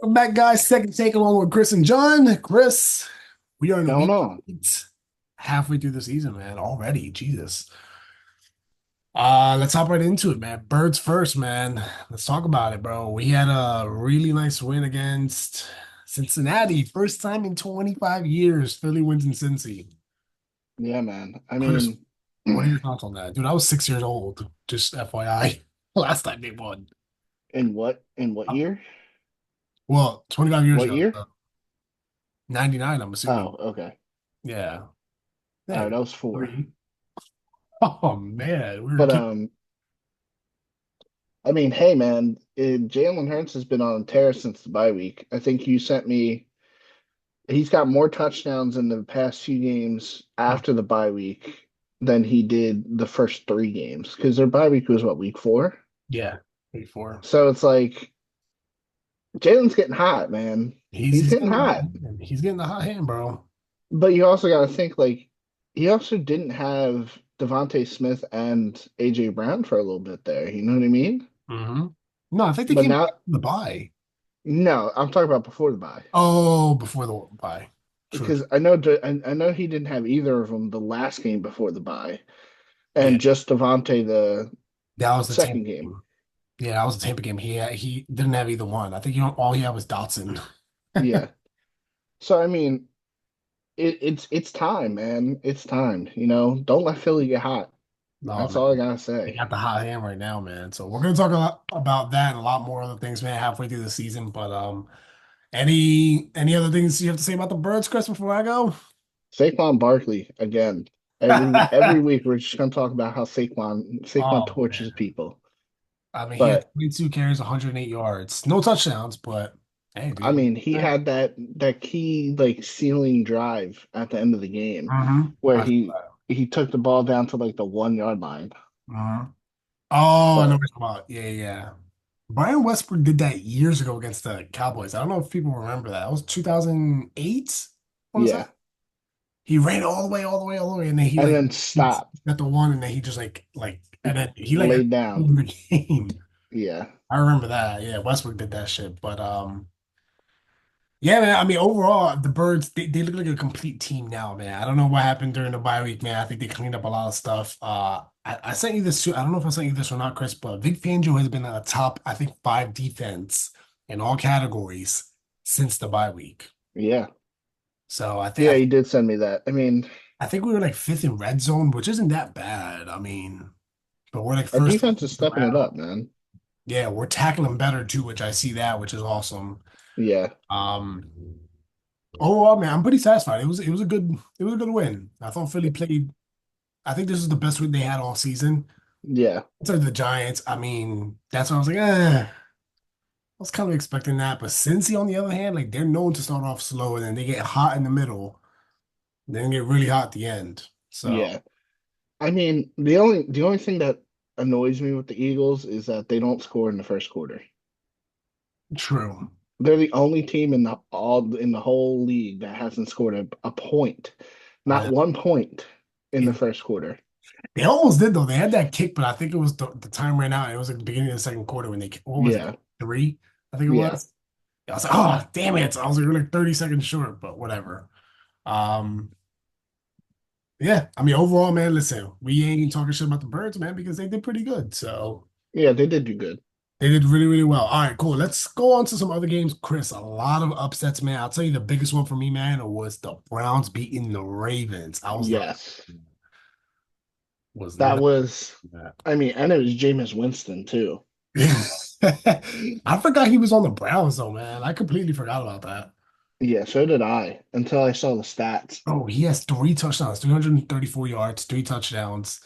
Welcome back, guys. Second take along with Chris and John. Chris, we are in Going week on. 8, halfway through the season, man. Already, Jesus. Let's hop right into it, man. Birds first, man. Let's talk about it, bro. We had a really nice win against Cincinnati. First time in 25 years, Philly wins in Cincy. Yeah, man. I Chris, mean, what are your thoughts on that? Dude, I was 6 years old. Just FYI, last time they won. in what year? Well, 25 years What ago, year? 99, I'm assuming. Oh, okay. Yeah. All right, Hey, that was four. three. Oh man, we were But kidding. I mean, hey, man, Jalen Hurts has been on a tear since the bye week. I think you sent me. He's got more touchdowns in the past few games after the bye week than he did the first three games because their bye week was what, week four? Yeah, 34. So it's like Jalen's getting hot, man. He's He's he's getting getting the hot hot. hand. He's getting the hot hand, bro. But you also got to think like he also didn't have Devontae Smith and AJ Brown for a little bit there. You know what I mean? hmm No, I think they But came now, back from the bye. no, I'm talking about before the bye Oh, before the bye. True. because I know he didn't have either of them the last game before the bye, Yeah, and just Devontae the that was the second Tampa game. game. Yeah, that was the Tampa game. He didn't have either one. I think all he had was Dotson. Yeah. So I mean, it's time, man. It's time. Don't let Philly get hot. No, That's all I man. gotta They say. got the hot hand right now, man. So we're gonna talk a lot about that and a lot more other things, man, halfway through the season. But any other things you have to say about the birds, Chris, before I go? Saquon Barkley again. Every week we're just gonna talk about how Saquon Oh torches man. people. I mean, he had But 22 carries, 108 yards. No touchdowns, but hey, I dude. mean, he had that key like ceiling drive at the end of the game Mm-hmm. where I saw he took the ball down to like the 1 yard line. that. Oh, I know what But you're talking about. Yeah, yeah, yeah. Brian Westbrook did that years ago against the Cowboys. I don't know if people remember that. That was 2008, I want to say. yeah, He ran all the way, all the way, all the way, and then he and like then he stop, got the one, and then he just and then he like laid down. ended the game. Yeah, I remember that. Yeah, Westbrook did that shit. But yeah, man. I mean, overall, the Birds they look like a complete team now, man. I don't know what happened during the bye week, man. I think they cleaned up a lot of stuff. I sent you this too. I don't know if I sent you this or not, Chris, but Vic Fangio has been a top, I think, 5 defense in all categories since the bye week. yeah, So yeah. He did send me that. I mean, I think we were like fifth in red zone, which isn't that bad. I mean, but we're like our first defense is stepping it around. up, man. Yeah, we're tackling better too, which I see that, which is awesome. Yeah, Um, Overall, man, I'm pretty satisfied. It was a good win. I thought Philly played. I think this is the best win they had all season. yeah, Instead of the Giants, I mean, that's when I was like, I was kind of expecting that. But Cincy, on the other hand, like they're known to start off slow and then they get hot in the middle, then get really hot at the end. So yeah. I mean, the only thing that annoys me with the Eagles is that they don't score in the first quarter. true. They're the only team in the whole league that hasn't scored a point, not I 1 point in the it, first quarter. they almost did though. They had that kick, but I think it was the time ran out. It was at the beginning of the second quarter when what was it? Yeah, 3, I think it yeah. was. I was like, oh damn it. I was like, we're like 30 seconds short, but whatever. Um, yeah, I mean, overall, man, listen, we ain't talking shit about the Birds, man, because they did pretty good. So Yeah, they did do good. they did really, really well. All right, cool. Let's go on to some other games. Chris, a lot of upsets, man. I'll tell you the biggest one for me, man, was the Browns beating the Ravens. I Yes. was That not was, that. I mean, and it was Jameis Winston too. I forgot he was on the Browns though, man. I completely forgot about that. Yeah, so did I until I saw the stats. Oh, he has 3 touchdowns, 334 yards, 3 touchdowns.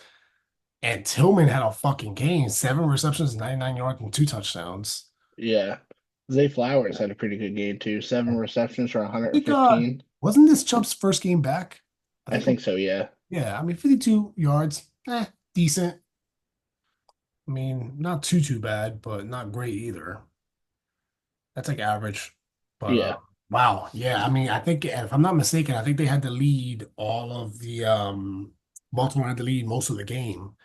And Tillman had a fucking game, 7 receptions, 99 yards, and 2 touchdowns. Yeah. Zay Flowers had a pretty good game too. Seven receptions for I think 115. wasn't this Chubb's first game back? I I think think so, yeah. yeah, I mean 52 yards, decent. I mean, not too bad, but not great either. That's like average. But Yeah. wow, yeah, I mean, I think if I'm not mistaken, I think they had to lead all of the Baltimore had to lead most of the game.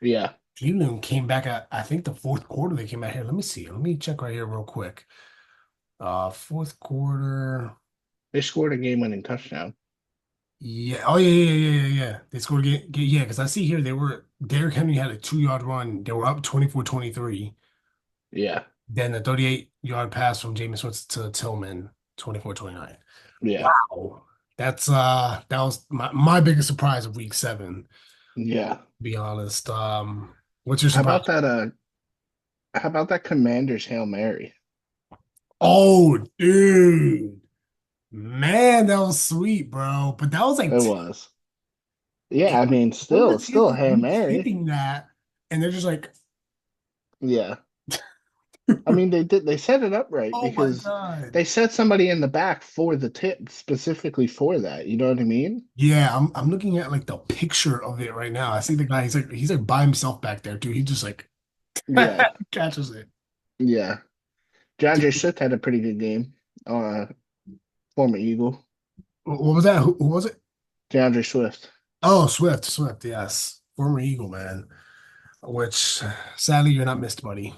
Yeah. Cleveland came back at I think the fourth quarter they came out here. Let me see. Let me check right here real quick. Fourth quarter. They scored a game-winning touchdown. Yeah. Oh yeah, yeah, yeah, yeah, yeah. Yeah. They scored again. Yeah, because I see here they were Derrick Henry had a 2 yard run. They were up 24-23. Yeah, Then the 38-yard pass from Jameis Winston to Tillman, 24-29. yeah, Wow. That was my biggest surprise of week 7, yeah. to be honest. What's your How surprise? about that? How about that Commanders Hail Mary? Oh, dude. Man, that was sweet, bro. But that was like It was. Yeah, it, I mean, what are still, the it's still a chances of Hail you Mary. hitting that and they're just like, Yeah. I mean, they did. They set it up right oh my because God. they set somebody in the back for the tip specifically for that. You know what I mean? Yeah, I'm looking at like the picture of it right now. I see the guy, he's like by himself back there, dude. He just like Yeah, catches it. yeah. DeAndre Swift had a pretty good game. Uh, Former Eagle, What was that? Who was it? DeAndre Swift. Oh, Swift, yes. Former Eagle, man. Which sadly you're not missed, buddy.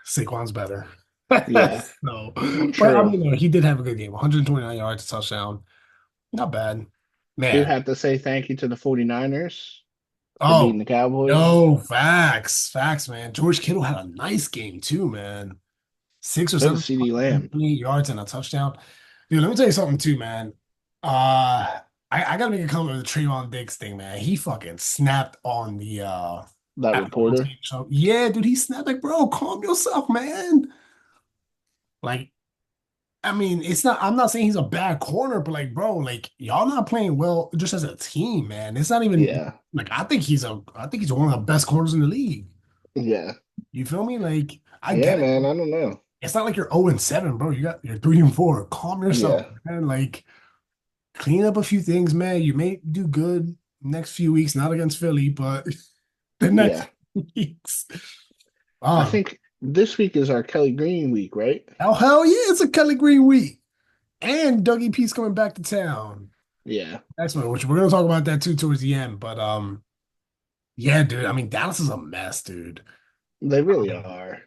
Saquon's better. Yeah, No. But I true. mean, no, he did have a good game. 129 yards, touchdown. Not bad. Do Man. have to say thank you to the 49ers for beating Oh, the Cowboys. no, facts. Facts, man. George Kittle had a nice game too, man. Six or So did seven, CeeDee Lamb. 128 yards and a touchdown. Dude, let me tell you something too, man. I gotta make a comment with the Trayvon Diggs thing, man. He fucking snapped on the That after the reporter. tape show. Yeah, dude, he snapped like, bro, calm yourself, man. Like, I mean, I'm not saying he's a bad corner, but like, bro, like y'all not playing well just as a team, man. It's not even Yeah, like I think he's one of the best corners in the league. yeah, You feel me? Like, I yeah, get it. man. I don't know. It's not like you're 0-7, bro. You're 3-4. Calm yourself, Yeah, man. Like, clean up a few things, man. You may do good next few weeks, not against Philly, but the next yeah. weeks. I Um, think this week is our Kelly Green week, right? oh hell yeah, it's a Kelly Green week. And Dougie P's coming back to town. Yeah, Excellent, which we're gonna talk about that too towards the end. But yeah, dude. I mean, Dallas is a mess, dude. they really Um, are, and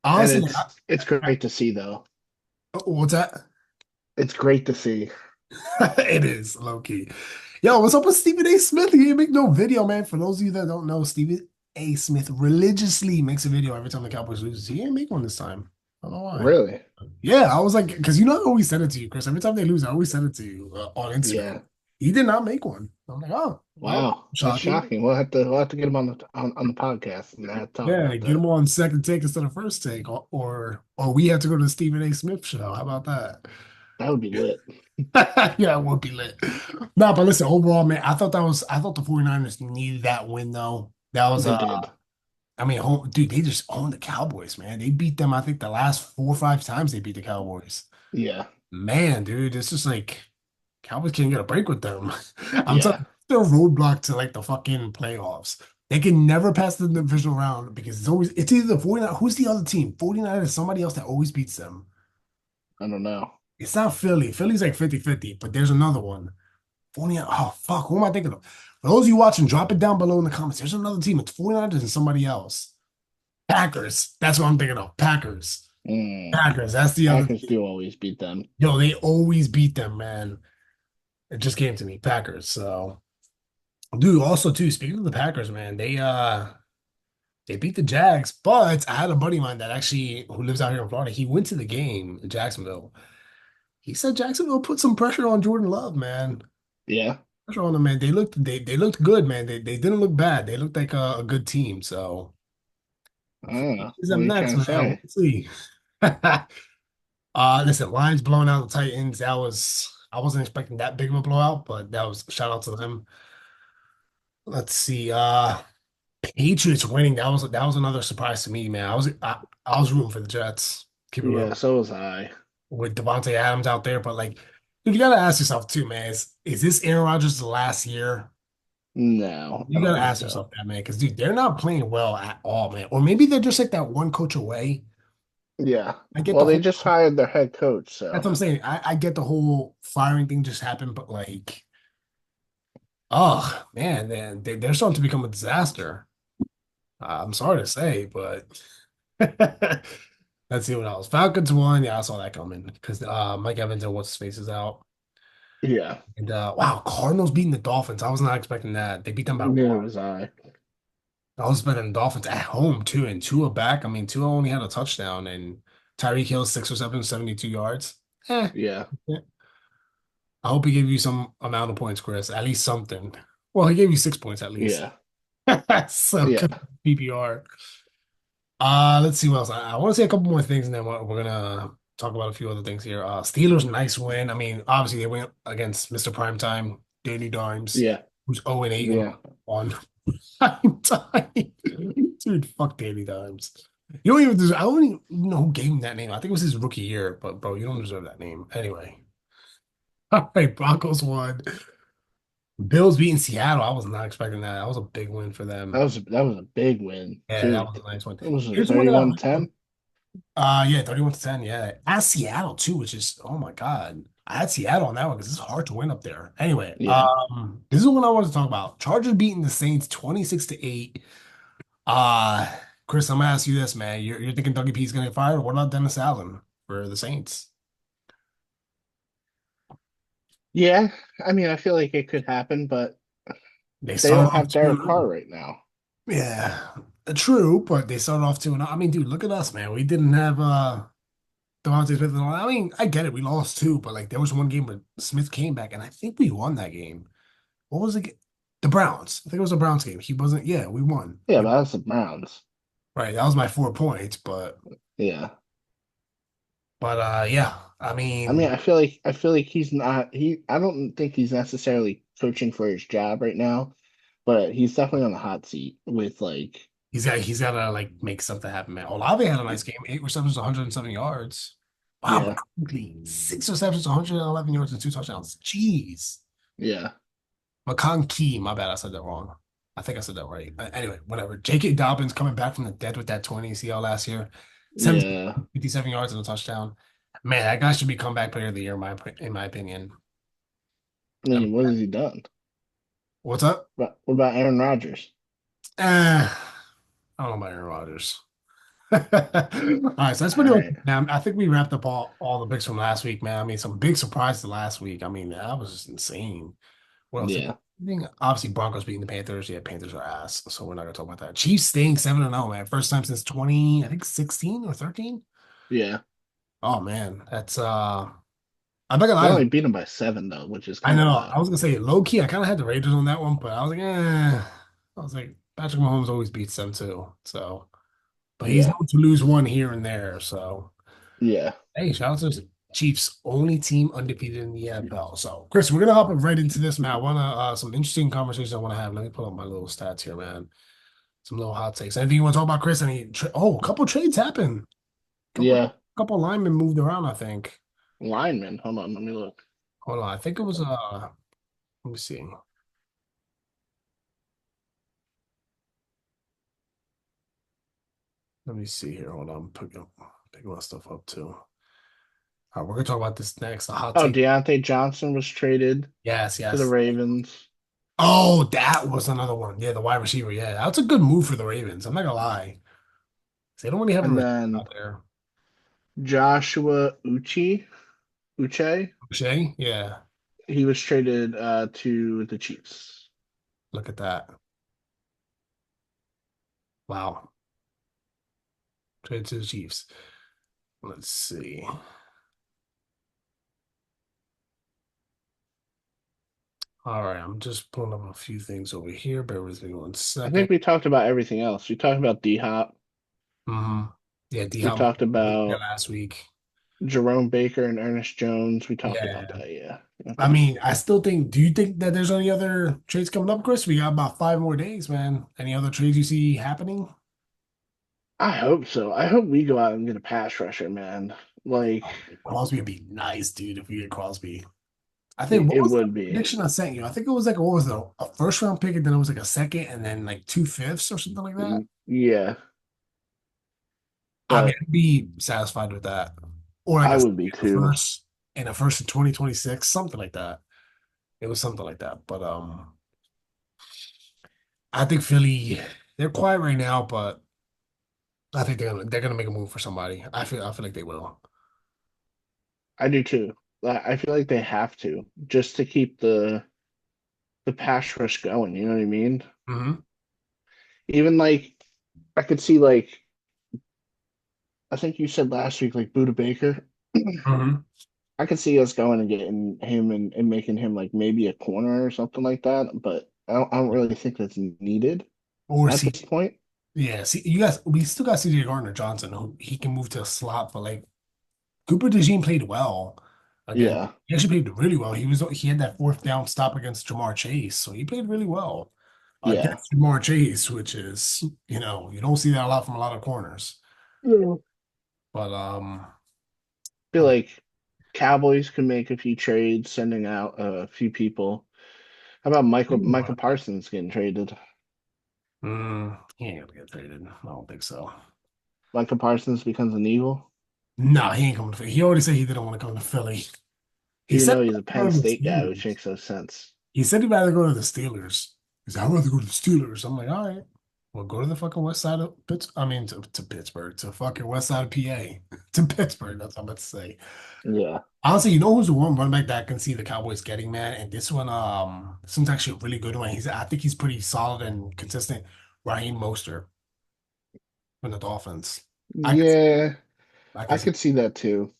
honestly, it's great to see though. what's that? It's great to see. It is low key. Yo, what's up with Stephen A. Smith? He didn't make no video, man. For those of you that don't know, Stephen A. Smith religiously makes a video every time the Cowboys lose. He didn't make one this time. I don't know why. Really? Yeah, I was like, because you know, I always send it to you, Chris. Every time they lose, I always send it to you on Instagram. Yeah. He did not make one. I'm like, oh, well, Wow, that's shocking. shocking. We'll have to get him on the podcast and talk Yeah, about get that. him on second take instead of first take, or we have to go to the Stephen A. Smith show. How about that? That would be lit. Yeah, it would be lit. No, but listen, overall, man, I thought the 49ers needed that win though. That was They did. I mean, dude, they just owned the Cowboys, man. They beat them, I think the last 4 or 5 times they beat the Cowboys. Yeah, Man, dude, it's just like Cowboys can't get a break with them. I'm telling yeah. you, they're a roadblock to like the fucking playoffs. They can never pass the divisional round because it's either the 49, who's the other team? 49 is somebody else that always beats them. I don't know. It's not Philly. Philly's like 50-50, but there's another one. 49. Oh, fuck. Who am I thinking of? For those of you watching, drop it down below in the comments. There's another team. It's 49ers and somebody else. Packers. That's what I'm thinking of. Packers. Mm. Packers. That's the other Packers team. do always beat them. Yo, they always beat them, man. It just came to me. Packers. So, dude, also too, speaking of the Packers, man, they beat the Jags, but I had a buddy of mine that actually who lives out here in Florida. He went to the game in Jacksonville. He said Jacksonville put some pressure on Jordan Love, man. Yeah. Pressure on them, man. They looked good, man. They didn't look bad. They looked like a good team. So I don't know. is What are them you next, trying to man. We'll say? see. Listen, Lions blowing out the Titans. I wasn't expecting that big of a blowout, but that was shout out to them. Let's see. Patriots winning. That was another surprise to me, man. I was rooting for the Jets. Keep it Yeah, real so was I. with Devontae Adams out there, but like, dude, you gotta ask yourself too, man. Is this Aaron Rodgers' last year? No, I You don't gotta think ask so. yourself that, man, because dude, they're not playing well at all, man. Or maybe they're just like that one coach away. Yeah. I get Well, the they whole. just hired their head coach, That's so what I'm saying. I get the whole firing thing just happened, but like, oh man, they're starting to become a disaster. I'm sorry to say, but that's Let's see what else. Falcons won. Yeah, I saw that coming because Mike Evans and what's his face is out. Yeah, And wow, Cardinals beating the Dolphins. I was not expecting that. They beat them by neither one. was I. I was expecting the Dolphins at home too, and Tua back. I mean, Tua only had a touchdown, and Tyreek Hill 6 or 7, 72 yards. Eh. Yeah, Yeah. I hope he gave you some amount of points, Chris. At least something. Well, he gave you 6 points at least. yeah, So yeah. good PPR. Let's see what else. I want to say a couple more things, and then we're gonna talk about a few other things here. Steelers, nice win. I mean, obviously they went against Mr. Primetime, Danny Dimes, Yeah, who's 0-8 yeah. on prime time. Dude, fuck Danny Dimes. You don't even deserve, I don't even know who gave him that name. I think it was his rookie year, but bro, you don't deserve that name. Anyway. All right, Broncos won. Bills beating Seattle. I was not expecting that. That was a big win for them. That was a big win Yeah, that too. was a nice one. It was a Here's one that 31-10. yeah, 31-10. Yeah. At Seattle too, which is oh my God. I had Seattle on that one because it's hard to win up there. Anyway, Yeah. this is what I wanted to talk about. Chargers beating the Saints 26-8. Uh Chris, I'm gonna ask you this, man. You're thinking Dougie P's gonna get fired? What about Dennis Allen for the Saints? Yeah, I mean, I feel like it could happen, but They they started don't off have Derek 2-0. Carr right now. Yeah, true, but they started off 2-0. I mean, dude, look at us, man. We didn't have Devontae Smith. I mean, I get it. We lost two, but like there was one game where Smith came back, and I think we won that game. What was it? The Browns. I think it was the Browns game. He wasn't. Yeah, we won. Yeah, but that's the Browns. Right. That was my 4 points, Yeah. yeah. I I mean, mean, I feel like he's not I don't think he's necessarily coaching for his job right now, but he's definitely on the hot seat with like he's got to like make something happen, man. Olave had a nice game. 8 receptions, 107 yards. Wow, yeah, McConkey, 6 receptions, 111 yards and 2 touchdowns. Jeez. yeah, McConkey, my bad, I said that wrong. I think I said that right. Anyway, whatever. J.K. Dobbins coming back from the dead with that 20 ACL last year. 17, yeah. 57 yards and a touchdown. Man, that guy should be comeback player of the year, in my opinion. I I mean, mean, what has he done? what's up? But what about Aaron Rodgers? I don't know about Aaron Rodgers. All right, so that's All pretty much, right. man. I think we wrapped up all the picks from last week, man. I mean, some big surprises last week. I mean, that was just insane. What else? Yeah, I think obviously Broncos beating the Panthers. Yeah, Panthers are ass, so we're not gonna talk about that. Chiefs staying 7-0, man. First time since 20, I think 16 or 13. yeah. Oh man, that's I'm not gonna They lie. only beat him by 7 though, which is I kind of know. I low. was gonna say low key. I kind of had the Raiders on that one, but I was like, I was like, Patrick Mahomes always beats them too. So, but he's Yeah, known to lose one here and there. So, yeah, hey, shout out to the Chiefs, only team undefeated in the NFL. So, Chris, we're gonna hop right into this, man. I wanna some interesting conversations I wanna have. Let me pull up my little stats here, man. Some little hot takes. Anything you want to talk about, Chris? A couple trades happened. Couple yeah. couple linemen moved around, I think. Lineman. Hold on, let me look. Hold on. I think it was let me see. Let me see here. Hold on. Picking my stuff up too. All right, we're gonna talk about this next. A hot Oh, take. Deontay Johnson was traded Yes, to the yes. Ravens, Oh, that was another one. Yeah, the wide receiver. Yeah, that's a good move for the Ravens. I'm not gonna lie. They don't really have a and receiver then out there. Joshua Uche. Shay? Yeah. He was traded to the Chiefs. Look at that. Wow. Trade to the Chiefs. Let's see. All right, I'm just pulling up a few things over here. Bear with me one I second. think we talked about everything else. We talked about D Hop. hmm Yeah, D We Hop talked about last week. Jerome Baker and Ernest Jones. We talked about Yeah. that. Yeah. I Okay. mean, I still think, do you think that there's any other trades coming up, Chris? We got about 5 more days, man. Any other trades you see happening? I hope so. I hope we go out and get a pass rusher, man. Like Crosby would be nice, dude, if we get Crosby. I think, what it was the would be. prediction I sent you? I think it was like, what was a first round pick, and then it was like a second, and then like two fifths or something like that. Yeah, I mean, but I'd be satisfied with that. Or like I a would be too. first in 2026, something like that. It was something like that. But I think Philly, they're quiet right now, but I think they're gonna make a move for somebody. I feel like they will. I do too. I feel like they have to just to keep the pass rush going. You know what I mean? Hmm. Even like I could see like I think you said last week like Buda Baker. Hmm. I could see us going and getting him and making him like maybe a corner or something like that. But I don't really think that's needed Or at see, this point. yeah, see, you guys, we still got CJ Gardner Johnson, who he can move to a slot, but like Cooper DeJean played well again. Yeah, He actually played really well. He had that fourth down stop against Jamar Chase, so he played really well yeah. against Jamar Chase, which is, you don't see that a lot from a lot of corners. Yeah. But I I feel mean, like Cowboys could make a few trades, sending out a few people. How about Michael Parsons getting traded? he ain't gonna get traded. I don't think so. Michael Parsons becomes an Eagle. No, he ain't coming to Philly. He already said he didn't want to come to Philly. He Even said though he'd he's a Penn rather go to the State guy, which Steelers. makes no sense. He said he'd rather go to the Steelers. He said, I'd rather go to the Steelers. I'm like, all right. Well, go to the fucking west side of Pitts. I mean, to Pittsburgh, to fucking west side of PA, to Pittsburgh. That's what I'm about to say. Yeah. Honestly, you know who's the one running back that I can see the Cowboys getting, man? And this one's actually a really good one. I think he's pretty solid and consistent. Raheem Mostert from the Dolphins. I could, Yeah, I can I see could see that too.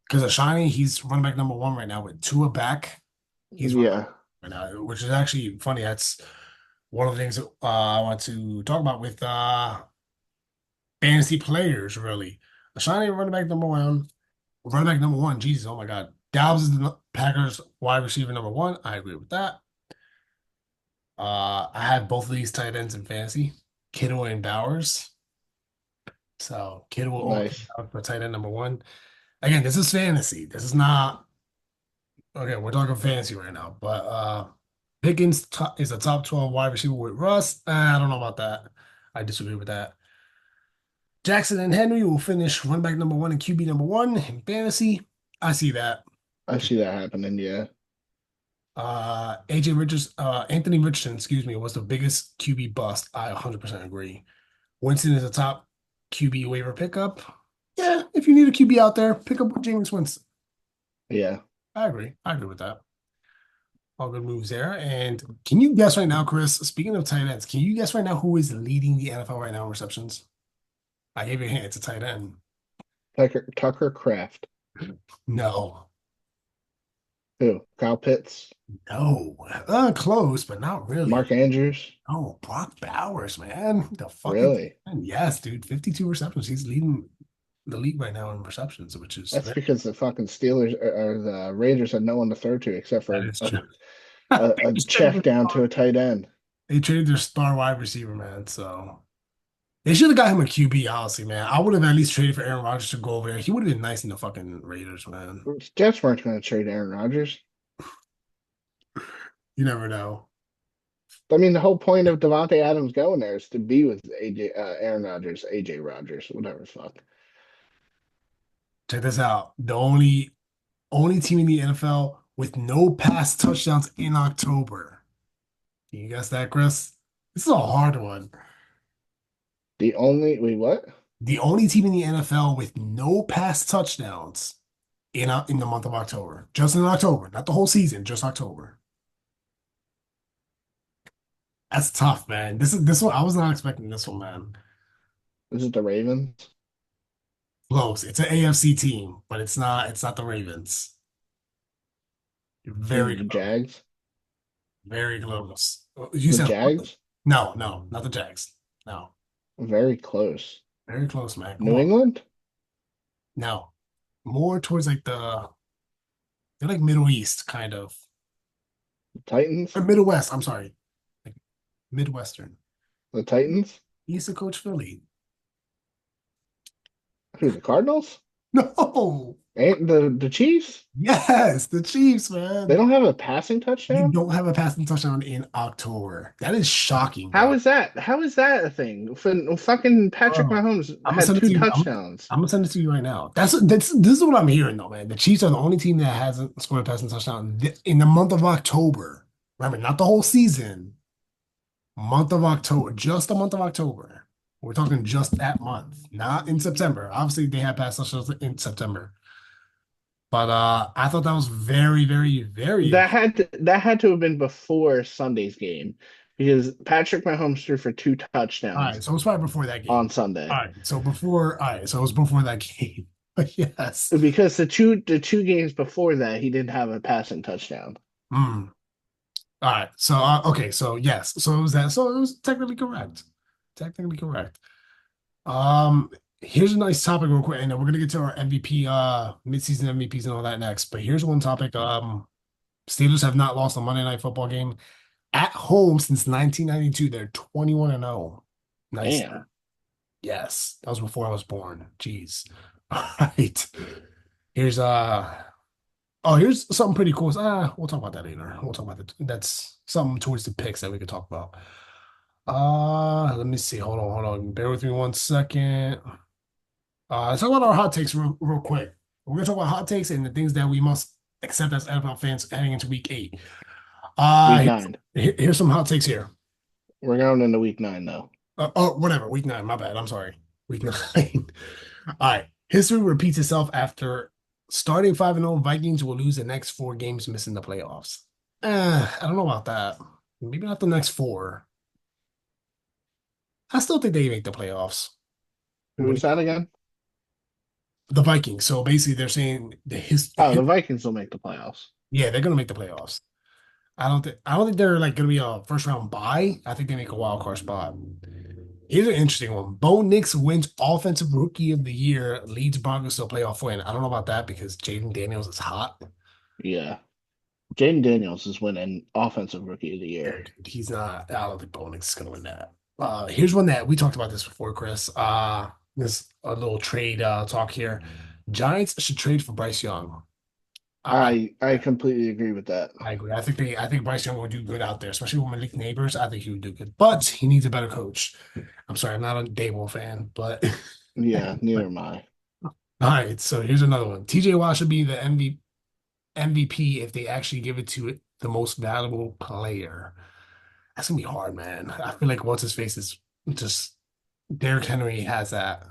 because of Shiny, he's running back number one right now with Tua back. He's running back Yeah, right now, which is actually funny. That's one of the things that I want to talk about with fantasy players, really. Shiny running back number one. Jesus, oh my God. Dobbs is the Packers wide receiver number one. I agree with that. I have both of these tight ends in fantasy, Kittle and Bowers. So Kittle will open nice. out for tight end number one. Again, this is fantasy. This is not okay. We're talking fantasy right now, but Pickens is a top 12 wide receiver with Russ. I don't know about that. I disagree with that. Jackson and Henry will finish running back number one and QB number one in fantasy. I see that. I see that happening. Yeah, Anthony Richardson, excuse me, was the biggest QB bust. I 100% agree. Winston is a top QB waiver pickup. Yeah, if you need a QB out there, pick up Jameis Winston. yeah. I agree. I agree with that. All good moves there. And can you guess right now, Chris? Speaking of tight ends, can you guess right now who is leading the NFL right now in receptions? I gave you a hint. It's a tight end. Tucker Kraft. No, Who? Kyle Pitts. no. Close, but not really. Mark Andrews. Oh, Brock Bowers, man. The fucking Really? yes, dude. 52 receptions. He's leading the league right now in receptions, which is That's very, because the fucking Steelers or the Raiders had no one to throw to except that for is true. a check down to a tight end. They traded their star wide receiver, man. So they should have got him a QB, honestly, man. I would have at least traded for Aaron Rodgers to go over there. He would have been nice in the fucking Raiders, man. Jets weren't going to trade Aaron Rodgers. You never know. I mean, the whole point of Devontae Adams going there is to be with Aaron Rodgers, AJ Rodgers, whatever the fuck. Check this out. The only team in the NFL with no pass touchdowns in October. Can you guess that, Chris? This is a hard one. The only wait, what? The only team in the NFL with no pass touchdowns in the month of October. Just in October, not the whole season, just October. That's tough, man. This one I was not expecting this one, man. Is it the Ravens? Close. It's an AFC team, but it's not the Ravens. Is Very it the close. Jags? Very close. You The said Jags? no, no, not the Jags. No. Very close. Very close, man. Come New on. England? No. More towards like they're like Middle East kind of. The Titans? Or Middle West, I'm sorry. Like Midwestern. The Titans? He used to coach Philly. Who, the Cardinals? No. Ain't the Chiefs? Yes, the Chiefs, They man. don't have a passing They touchdown? don't have a passing touchdown in October. That is shocking, How bro. is that? How is that a thing? Fucking Patrick Bro, Mahomes I'm gonna had send it two to you. touchdowns. I'm gonna send it to you right now. This is what I'm hearing though, man. The Chiefs are the only team that hasn't scored a passing touchdown in the month of October. Remember, not the whole season. Month of October, just the month of October. We're talking just that month, not in September. Obviously, they had pass touchdowns in September, but I thought that was very, very, very interesting. That had to have been before Sunday's game because Patrick Mahomes threw for two All touchdowns right, so it was probably before that on game. All Sunday. right, all right, so it was before that game. But yes. Because the two games before that he didn't have a passing touchdown. Mm. All right, so okay, so yes, so it was that. So it was technically correct. Technically correct. Um, Here's a nice topic real quick, and then we're gonna get to our MVP, midseason MVPs and all that next. But here's one topic. Steelers have not lost a Monday Night Football game at home since 1992. They're 21 and 0. Nice. Damn. Yes, that was before I was born. Jeez. All right. Here's here's something pretty cool. We'll talk about that later. We'll talk about that. That's something towards the picks that we could talk about. Let me see. Hold on. Bear with me one second. Let's talk about our hot takes real quick. We're gonna talk about hot takes and the things that we must accept as NFL fans heading into week 8. Week 9. Here's some hot takes here. We're going into week 9 though. Whatever. Week 9. My bad. I'm sorry. Week 9. All right. History repeats itself after starting 5-0. Vikings will lose the next 4 games, missing the playoffs. I don't know about that. Maybe not the next 4. I still think they make the playoffs. What Who's that again? the Vikings. So basically, they're saying Oh, the Vikings will make the playoffs. yeah, they're gonna make the playoffs. I don't think they're like gonna be a first round bye. I think they make a wild card spot. Here's an interesting one. Bo Nix wins Offensive Rookie of the Year, leads Broncos to a playoff win. I don't know about that because Jaden Daniels is hot. Yeah. Jaden Daniels is winning offensive rookie of the Yeah, year. dude, he's not. I don't think Bo Nix is gonna win that. Here's one that we talked about this before, Chris. This a little trade talk here. Giants should trade for Bryce Young. I I completely agree with that. I agree. I think Bryce Young will do good out there, especially with Malik Neighbors. I think he would do good, but he needs a better coach. I'm sorry, I'm not a Dable fan, but Yeah, neither but am I. all right. So here's another one. TJ Watt should be the MVP if they actually give it to the most valuable player. That's gonna be hard, man. I feel like what's his face is just Derrick Henry has that,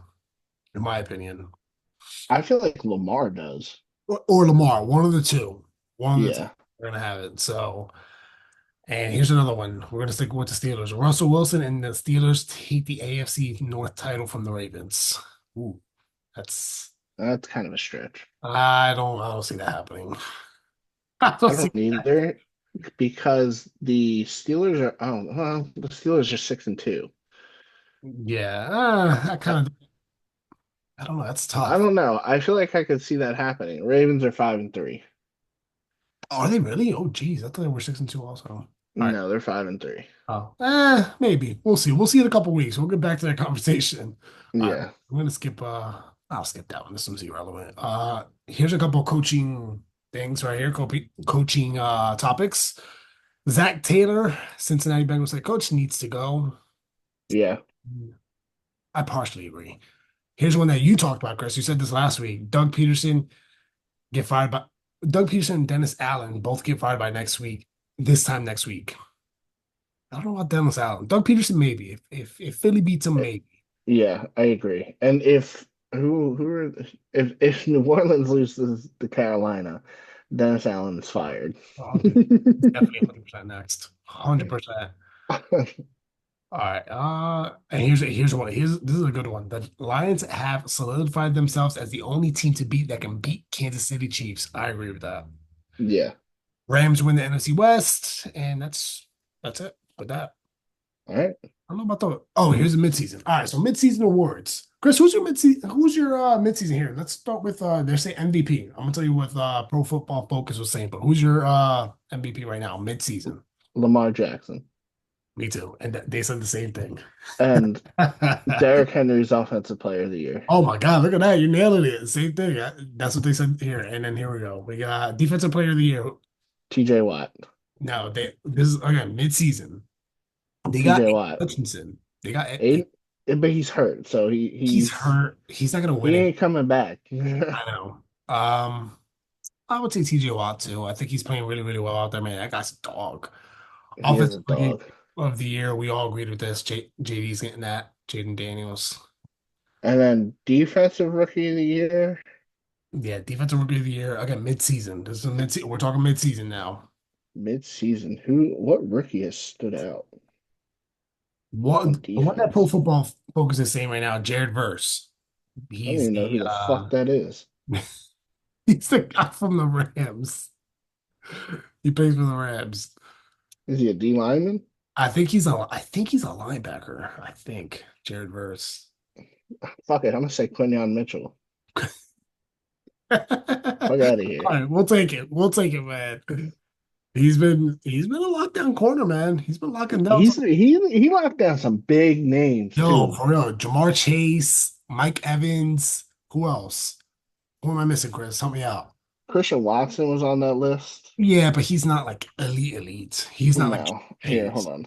in my opinion, I feel like Lamar does. or Lamar, one of the two. One of the two. Yeah. We're gonna have it. So. And here's another one. We're going to stick with the Steelers. Russell Wilson and the Steelers take the AFC North title from the Ravens. Ooh, that's That's kind of a stretch. I don't see that happening. I don't I see don't either because the Steelers are oh well, the Steelers are 6-2. yeah, I don't know. That's I tough. don't know. I feel like I could see that happening. Ravens are 5-3. Are they really? Oh, geez, I thought they were 6-2 also. All right. No, they're 5-3. Oh, maybe. We'll see. We'll see in a couple weeks. We'll get back to that conversation. All right. Yeah. I'm gonna skip I'll skip that one. This one's irrelevant. Here's a couple coaching things right here, coaching topics. Zach Taylor, Cincinnati Bengals head coach, needs to go. Yeah. I partially agree. Here's one that you talked about, Chris. You said this last week. Get fired by Doug Peterson and Dennis Allen both get fired by next week. This time next week. I don't know about Dennis Allen. Doug Peterson, maybe. If Philly beats him, maybe. Yeah, I agree. And if who are if New Orleans loses to Carolina, Dennis Allen is fired. Oh, dude, definitely 100% next. 100%. All right. And here's one. This is a good one. The Lions have solidified themselves as the only team to beat that can beat Kansas City Chiefs. I agree with that. Yeah. Rams win the NFC West, and that's it with that. All right. I don't know about the. Oh, here's the midseason. All right, so midseason awards. Chris, Who's your midseason here? Let's start with they say MVP. I'm gonna tell you what Pro Football Focus was saying, but who's your MVP right now, midseason? Lamar Jackson. Me too, and they said the same thing. And Derrick Henry's offensive player of the year. Oh my God, look at that. You're nailing it. Same thing. That's what they said here. And then here we go. We got Defensive Player of the Year. TJ Watt. No, this is again mid-season. They got TJ Aiden Watt. Hutchinson. They got Aiden, but he's hurt, so he's hurt. He's not gonna win he it. ain't coming back. I know. I would say TJ Watt too. I think he's playing really, really well out there, man. That guy's a dog. He is a Offensive Player dog. of the Year. We all agreed with this. JD's getting that. Jaden Daniels. And then defensive rookie of the year, Yeah, defensive rookie of the year. Again, mid-season. This is a mid. We're talking mid-season now. mid-season. What rookie has stood out on What that Pro defense? Football Focus is saying right now, Jared Verse. I don't He's even know the who the fuck that is. he's the guy from the Rams. He plays for the Rams. Is he a D lineman? I think he's a linebacker. I think Jared Verse. Fuck it, I'm gonna say Quinyon Mitchell. All Fuck out of here. right, we'll take it. We'll take it, man. He's been a lockdown corner, man. He's been locking down some. He locked down some big names Yo, too. for real. Jamar Chase, Mike Evans. Who else? Who am I missing, Chris? Help me out. Christian Watson was on that list. Yeah, but he's not like elite. He's not like No, here, hold Chase. on.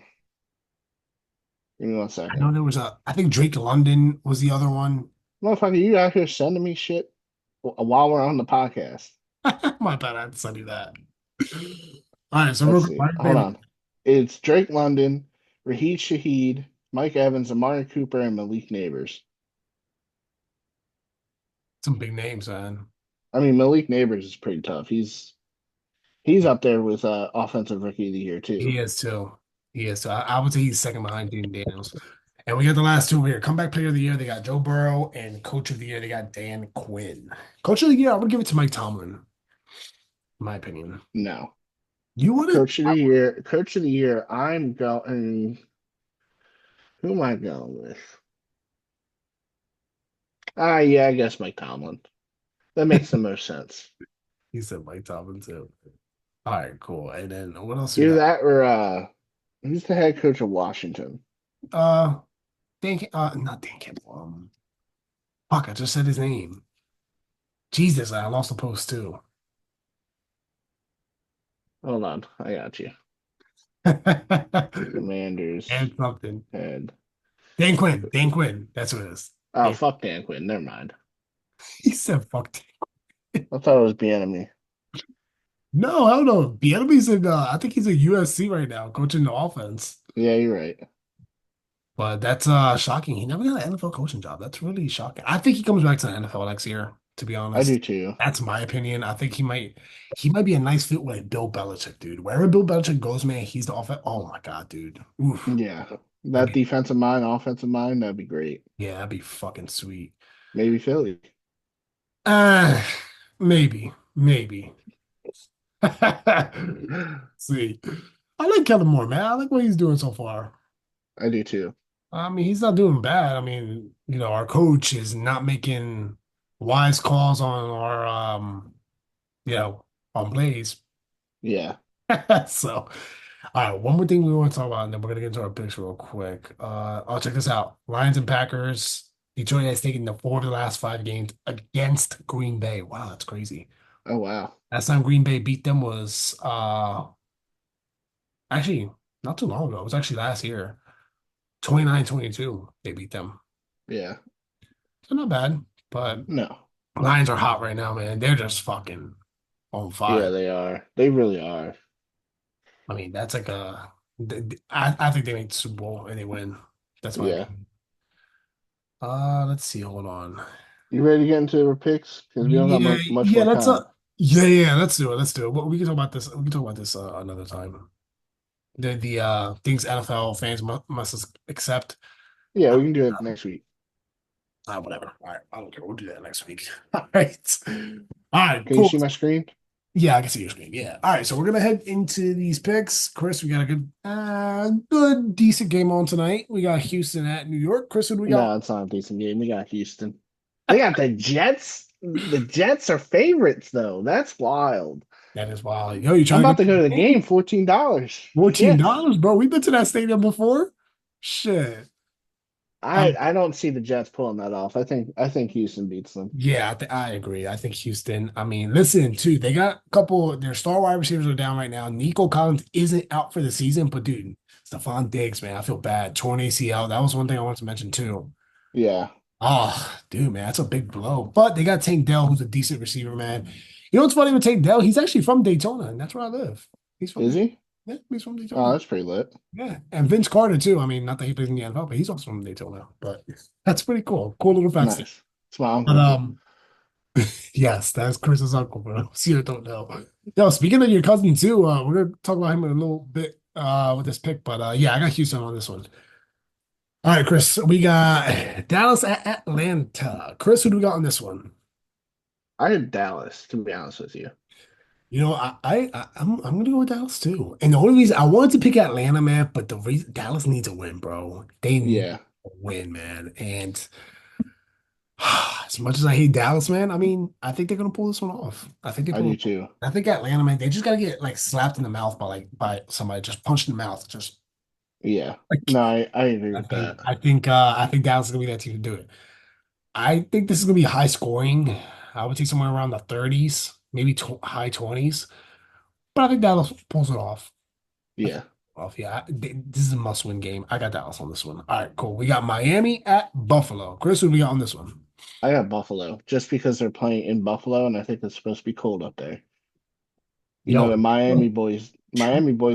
Give me one I second. know there was I think Drake London was the other one. Motherfucker, you out here sending me shit while we're on the podcast. My bad, I had to send you that. All right, so Let's real quick, see. Mike Hold Bailey, on. It's Drake London, Raheed Shaheed, Mike Evans, Amari Cooper, and Malik Neighbors. some big names, man. I mean, Malik Neighbors is pretty tough. He's up there with offensive rookie of the year too. He is too. He is too. I would say he's second behind Dean Daniels. And we got the last two here. Comeback player of the year, they got Joe Burrow, and coach of the year, they got Dan Quinn. Coach of the year, I would give it to Mike Tomlin, in my opinion. No. You would it? Coach of the year. Coach of the year. I'm going. Who am I going with? Yeah, I guess Mike Tomlin. That makes the most sense. He said Mike Tomlin too. All right, cool. And then what else we Either got? that or who's the head coach of Washington? Uh, not Dan Campbell. Fuck, I just said his name. Jesus, I lost the post too. Hold on, I got you. Commanders And something. head. Dan Quinn. Dan Quinn. That's what it is. Oh, Dan. fuck Dan Quinn. Never mind. He said fuck Dan Quinn. I thought it was Bieniemy. No, I don't know. Bieniemy's in I think he's at USC right now, coaching the offense. Yeah, you're right. But that's shocking. He never got an NFL coaching job. That's really shocking. I think he comes back to the NFL next year, to be I do honest. too. That's my opinion. I think he might be a nice fit with Bill Belichick, dude. Wherever Bill Belichick goes, man, he's the offense. Oh my God, dude. Oof. Yeah, That'd that be defensive mind, offensive mind, that'd be great. yeah, that'd be fucking sweet. Maybe Philly. Uh maybe. Maybe. See. I like Kellen Moore, man. I like what he's doing so far. I do too. I mean, he's not doing bad. I mean, our coach is not making wise calls on our you know, on plays. Yeah. So, all right, one more thing we want to talk about, and then we're gonna get into our picks real quick. I'll check this out. Lions and Packers. Detroit has taken the 4 of the last 5 games against Green Bay. Wow, that's crazy. Oh wow. Last time Green Bay beat them was actually not too long ago. It was actually last year. 29-22. They beat them. Yeah. So not bad. But No. Lions are hot right now, man. They're just fucking on Yeah, fire. they are. They really are. I mean, that's like I think they make the Super Bowl and they win. That's my Yeah. opinion. Let's see. Hold on. You ready to get into our picks? Because we don't got Yeah, much yeah, more time. yeah. Let's do it. Let's do it. Well, we can talk about this. We can talk about this another time. The things NFL fans must accept. Yeah, Uh, we can do it next week. Whatever. All right, I don't care. We'll do that next week. All right. All right. Can you Cool. see my screen? Yeah, I can see your screen. Yeah. All right. So we're gonna head into these picks. Chris, we got a good, decent game on tonight. We got Houston at New York. Chris, who do we got? No, it's not a decent game. We got Houston. They got the Jets. The Jets are favorites, though. That's wild. That is wild. Yo, you I'm trying to about go to to go to the the game, game? $14. Shit. $14, bro. We've been to that stadium before. Shit. I don't see the Jets pulling that off. I think Houston beats them. Yeah, I agree. I think Houston. I mean, listen, too, they got a couple. Their star wide receivers are down right now. Nico Collins isn't out for the season, but dude, Stephon Diggs, man, I feel bad. Torn ACL. That was one thing I wanted to mention too. Yeah. Oh, dude, man, that's a big blow. But they got Tank Dell, who's a decent receiver, man. You know what's funny with Tank Dell? He's actually from Daytona, and that's where I live. He's from Is there. he? Yeah, he's from Oh, Daytona. that's pretty lit. Yeah, and Vince Carter too. I mean, not that he plays in the NFL, but he's also from Daytona. But that's pretty cool. Cool little fact. Nice. It's my But uncle. yes, that's Chris's uncle, bro. See, you don't know. Yo, speaking of your cousin too, we're gonna talk about him in a little bit with this pick. But yeah, I got Houston on this one. All right, Chris, we got Dallas at Atlanta. Chris, who do we got on this one? I had Dallas, to be honest with you. You know, I'm gonna go with Dallas too. And the only reason I wanted to pick Atlanta, man, but the reason Dallas needs a win, bro. They need Yeah, a win, man. And as much as I hate Dallas, man, I mean, I think they're gonna pull this one off. I think they I pull do it off. too. I think Atlanta, man, they just gotta get like slapped in the mouth by by somebody, just punched in the mouth. Just Yeah. like No, I agree with that. I think Dallas is gonna be that team to do it. I think this is gonna be high scoring. I would say somewhere around the 30s, maybe tw high 20s. But I think Dallas pulls it off. I think Yeah. off, yeah. This is a must-win game. I got Dallas on this one. All right, cool. We got Miami at Buffalo. Chris, who do we got on this one? I got Buffalo just because they're playing in Buffalo and I think it's supposed to be cold up there. You know, Yo, the Miami boys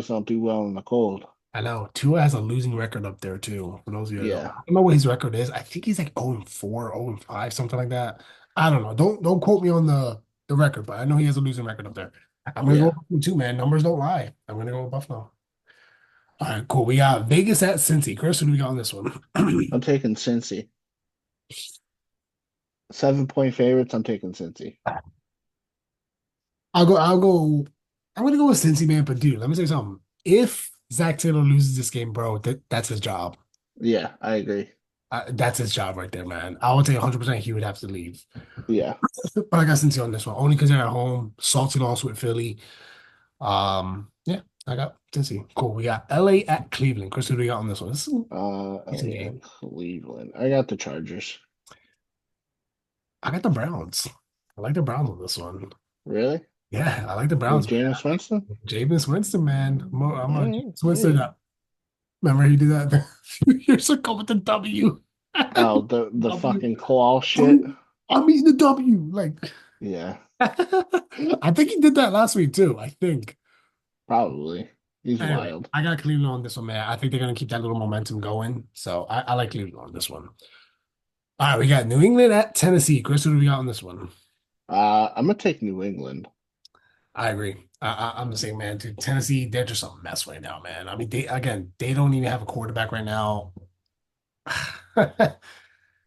don't do well in the cold. I know Tua has a losing record up there too. For those of you that know, Yeah. I don't know what his record is. I think he's like 0-4, 0-5, something like that. I don't know. Don't quote me on the record, but I know he has a losing record up there. I'm gonna go Yeah. with Buffalo too, man. Numbers don't lie. I'm gonna go with Buffalo. All right, cool. We got Vegas at Cincy. Chris, who do we got on this one? I'm taking Cincy. 7-point favorites. I'm taking Cincy. I'll go. I'm gonna go with Cincy, man. But dude, let me say something. If Zach Taylor loses this game, bro, that's his job. Yeah, I agree. That's his job right there, man. I would say 100% he would have to leave. Yeah. But I got Cincy on this one, only because they're at home. Salty loss with Philly. Yeah, I got Cincy. Cool. We got LA at Cleveland. Chris, who do we got on this one? This is a decent LA game. Cleveland. I got the Chargers. I got the Browns. I like the Browns on this one. Really? Yeah, I like the With Browns, Jameis Winston? man. Jameis Winston, man. I'm a All Jameis right. Winston. Remember he did that a few years ago with the W. Oh, the W. fucking claw shit. I'm eating the W. Like, Yeah, I think he did that last week too. I think. probably. He's Anyway, wild. I got Cleveland on this one, man. I think they're gonna keep that little momentum going. So I like Cleveland on this one. All right, we got New England at Tennessee. Chris, who do we got on this one? I'm gonna take New England. I agree. I'm the same man, dude. Tennessee, they're just a mess right now, man. I mean, they don't even have a quarterback right now.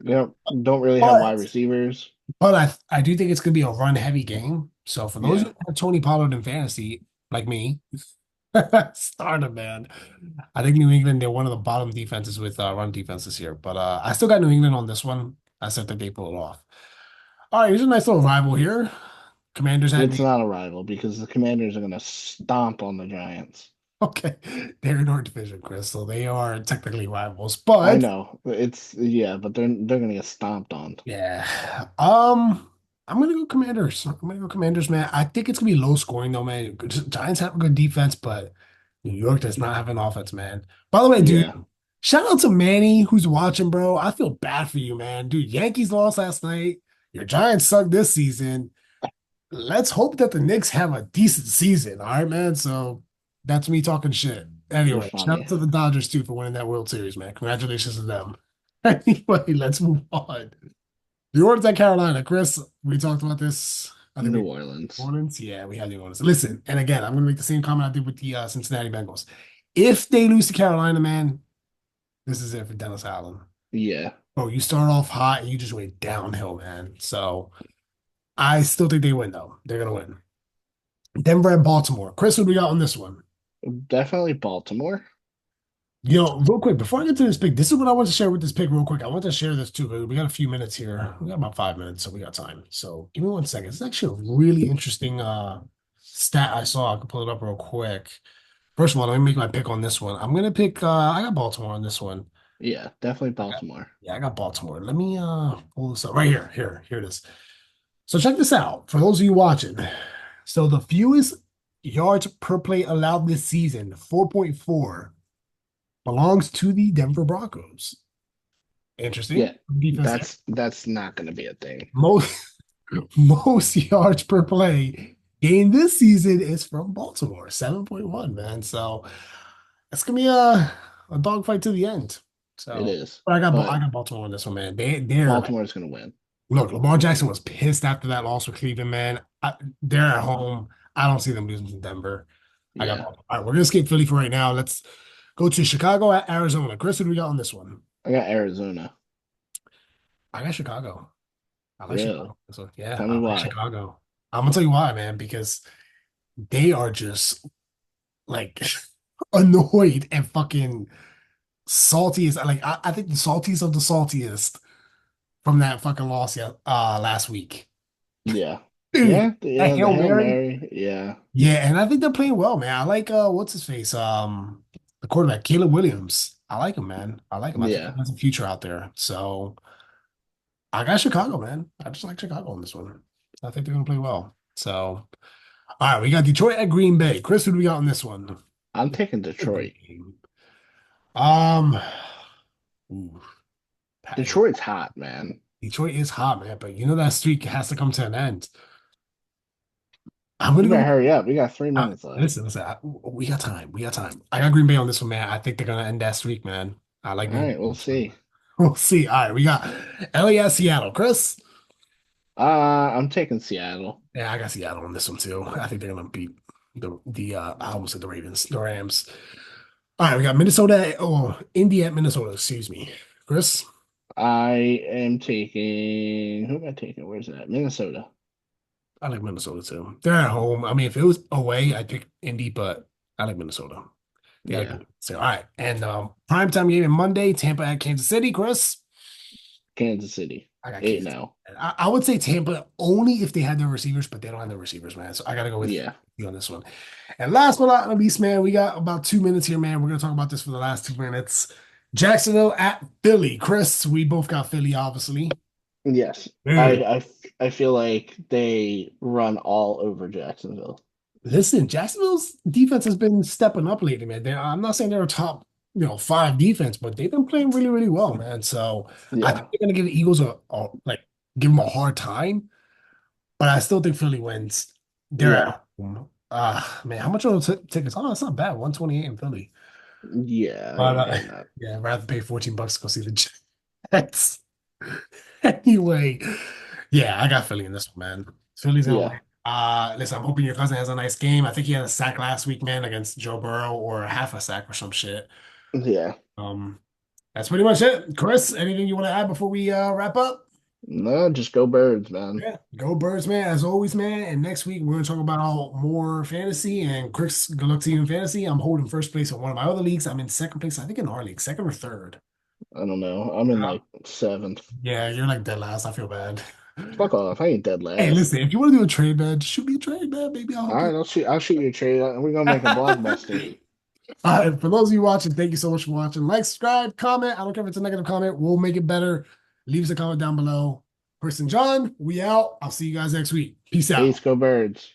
Don't really have wide But receivers. but I do think it's gonna be a run heavy game. So for those Yeah, who have Tony Pollard in fantasy, like me, start him, man. I think New England, they're one of the bottom defenses with run defense this year. But I still got New England on this one. I still think they pull it off. All right, here's a nice little rival here. Commanders at New it's not a rival because the Commanders are gonna stomp on the Giants. Okay, they're in our division, Chris, so they are technically rivals. I But know it's yeah, but they're gonna get stomped on. yeah, I'm gonna go Commanders. I'm gonna go Commanders, man. I think it's gonna be low scoring though, man. Giants have a good defense, but New York does not have an offense, man. By the way, Yeah, dude, shout out to Manny who's watching, bro. I feel bad for you, man. Dude, Yankees lost last night. Your Giants suck this season. Let's hope that the Knicks have a decent season. All right, man. So that's me talking shit. you're Anyway, shout out funny. to the Dodgers too for winning that World Series, man. Congratulations to them. Anyway, let's move on. New Orleans at Carolina. Chris, we talked about this. I think we New New Orleans. Orleans. Yeah, we had New Orleans. Listen, and again, I'm gonna make the same comment I did with the Cincinnati Bengals. If they lose to Carolina, man, this is it for Dennis Allen. Yeah, Bro, you start off hot and you just went downhill, man. So I still think they win, though. They're gonna win. Denver and Baltimore. Chris, what do we got on this one? definitely Baltimore. Real quick, before I get to this pick, this is what I want to share with this pick real quick. I want to share this too, but we got a few minutes here. We got about 5 minutes, so we got time. So give me 1 second. It's actually a really interesting stat I saw. I can pull it up real quick. First of all, let me make my pick on this one. I'm gonna pick I got Baltimore on this one. Yeah, definitely I got, Baltimore. yeah, I got Baltimore. Let me pull this up right here. Here it is. So check this out. For those of you watching. So the fewest yards per play allowed this season, 4.4, belongs to the Denver Broncos. Interesting. Yeah, Defense there. that's not gonna be a thing. Most most yards per play. game this season is from Baltimore, 7.1, man. So it's gonna be a dogfight to the end. It So, is. but I But got Baltimore on this one, man. They're Baltimore's gonna win. look. Lamar Jackson was pissed after that loss with Cleveland, man. They're at home. I don't see them losing to Denver. I got Yeah. Baltimore. All right, we're gonna skip Philly for right now. Let's go to Chicago at Arizona. Chris, who do we got on this one? I got Arizona. I got Chicago. I like Really? Chicago. So yeah, Tell me I like why. Chicago. I'm gonna tell you why, man, because they are just like annoyed and fucking saltiest. Like I think the saltiest of the saltiest from that fucking loss last week. Yeah. Dude, Yeah, that yeah, the Hail Hail Mary. Mary. Yeah. Yeah, and I think they're playing well, man. I like what's his face? The quarterback, Caleb Williams. I like him, man. I like him. I think he Yeah. has a future out there. So I got Chicago, man. I just like Chicago on this one. I think they're gonna play well. So all right, we got Detroit at Green Bay. Chris, who do we got on this one? I'm taking A good Detroit. game. Um, ooh, Detroit's hot, man. Detroit is hot, man, but you know that streak has to come to an end. I'm We gonna gotta go. hurry up. We got 3 minutes left. Listen. We got time. We got time. I got Green Bay on this one, man. I think they're gonna end that streak, man. I like All Green Bay right, on we'll this one. see. We'll see. All right, we got LA at Seattle. Chris? I'm taking Seattle. Yeah, I got Seattle on this one too. I think they're gonna beat the I almost said the Ravens, the Rams. All right, we got Minnesota. Oh, Indy at Minnesota. Excuse me, Chris. I am taking, who am I taking? Where's that? Minnesota. I like Minnesota too. They're at home. I mean, if it was away, I'd pick Indy, but I like Minnesota. They got a Yeah. good. So, all right, and primetime game on Monday, Tampa at Kansas City. Chris. Kansas City. I got Eight Kansas. now. I would say Tampa only if they had their receivers, but they don't have their receivers, man. So I got to go with Yeah. you on this one. And last but not least, man, we got about 2 minutes here, man. We're gonna talk about this for the last 2 minutes. Jacksonville at Philly. Chris, we both got Philly, obviously. Yes. Dude, I feel like they run all over Jacksonville. listen, Jacksonville's defense has been stepping up lately, man. I'm not saying they're a top, five defense, but they've been playing really, really well, man. So I think Yeah. they're gonna give the Eagles a like give them a hard time. But I still think Philly wins. They're Yeah. at home. Man, how much are those tickets? Oh, it's not bad. 128 in Philly. Yeah, I But ain't paying that. yeah, I'd rather pay 14 bucks to go see the Jets. Anyway, yeah, I got Philly in this one, man. Philly's gonna Yeah. win. Listen, I'm hoping your cousin has a nice game. I think he had a sack last week, man, against Joe Burrow, or half a sack or some shit. Yeah. Um, that's pretty much it. Chris, anything you want to add before we wrap up? No, just go birds, man. Yeah, go Birds, man, as always, man. And next week we're gonna talk about more fantasy. And Chris, good luck to you in fantasy. I'm holding first place in one of my other leagues. I'm in second place, I think, in our league, second or third. I don't know. I'm in Uh, like seventh. yeah, you're like dead last. I feel bad. Fuck off. I ain't dead Hey, last. listen, if you want to do a trade, man, just shoot me a trade, man. Maybe I'll All help you. right, I'll shoot you a trade. We're gonna make a blockbuster. For those of you watching, thank you so much for watching. Like, subscribe, comment. I don't care if it's a negative comment. We'll make it better. Leave us a comment down below. Chris and John, we out. I'll see you guys next week. Peace Peace, out. go birds.